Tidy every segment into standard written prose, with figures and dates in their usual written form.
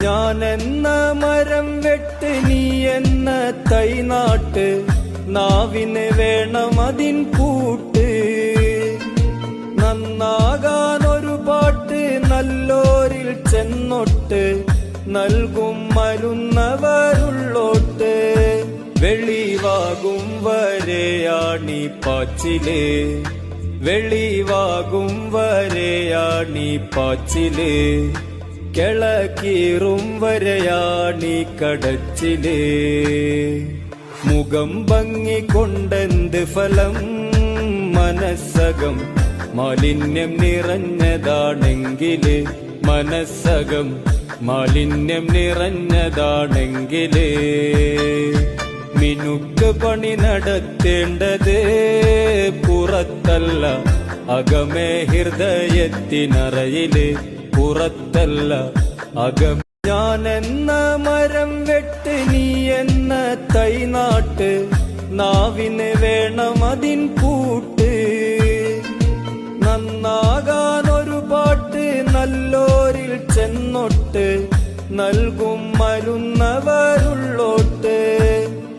ഞാനെന്ന മരം വെട്ട്, നീ എന്ന തൈ നാട്ട്, നാവിന് വേണം അതിൻ കൂട്ട്. നന്നാകാനൊരു പാട്ട് നല്ലോരിൽ ചെന്നൊട്ട്, നൽകും മരുന്നവരുള്ളോട്ട്. വെളിവാകും വരെയാണീ പാച്ചില്, വെളിവാകും വരെയാണീ പാച്ചില്. കിളക്കീറും വരെയാണീ കടച്ചില്. മുഖം ഭംഗി കൊണ്ടെന്ത് ഫലം, മനസ്സകം മാലിന്യം നിറഞ്ഞതാണെങ്കില്, മനസ്സകം മാലിന്യം നിറഞ്ഞതാണെങ്കില്. മിനുക്ക് പണി നടത്തേണ്ടത് പുറത്തല്ല, അകമേ ഹൃദയത്തിനറയില്, പുറത്തല്ല അകം. ഞാനെന്ന മരം വെട്ട്, നീ എന്ന തൈ നാട്ട്, നാവിന് വേണം അതിൻ കൂട്ട്. നന്നാകാനൊരു പാട്ട് നല്ലോരിൽ ചെന്നൊട്ട്, നൽകും മരുന്നവരുള്ളോട്ട്.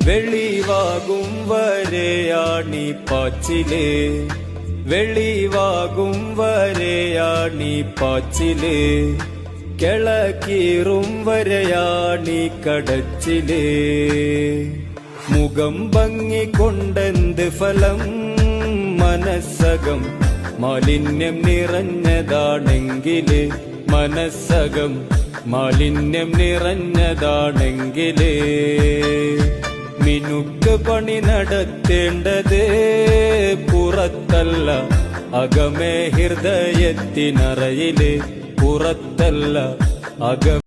വെളിവാകും വരെയാണീ പാച്ചില്, വെളിവാകും വരെയാണീ പാച്ചില്. കിളക്കീറും വരെയാണീ കടച്ചില്. മുഖം ഭംഗി കൊണ്ടെന്ത് ഫലം, മനസ്സകം മാലിന്യം നിറഞ്ഞതാണെങ്കില്, മനസ്സകം മാലിന്യം നിറഞ്ഞതാണെങ്കില്. മിനുക്ക് പണി നടത്തേണ്ടത് പുറത്തല്ല, അകമേ ഹൃദയത്തിനറയില്, പുറത്തല്ല അകം.